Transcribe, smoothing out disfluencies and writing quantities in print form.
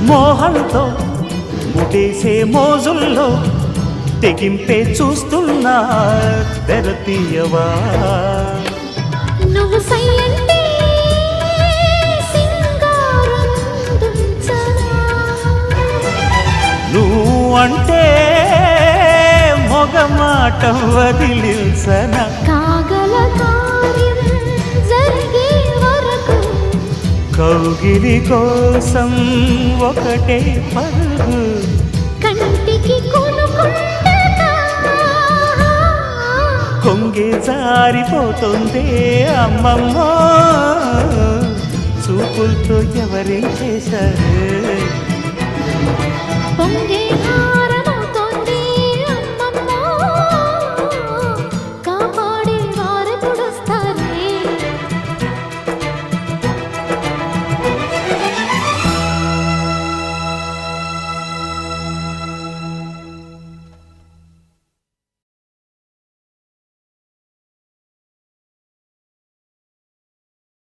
మోహంతో ముటేసే మోజుల్లో తెగింపే చూస్తున్నా తెర తీయవా నువ్వు సై అంటే సింగారం దుంచనా నువ్వు అంటే మొగమాటం వదిలించన కాగల కార్యం జరిగే వరకు కౌగిలి కోసం ఒకటే పరుగు కంటికి కొనుకుంటా కొంగే జారిపోతుందే అమ్మమ్మ చూపులతో ఎవరేం చేశారు పొంగే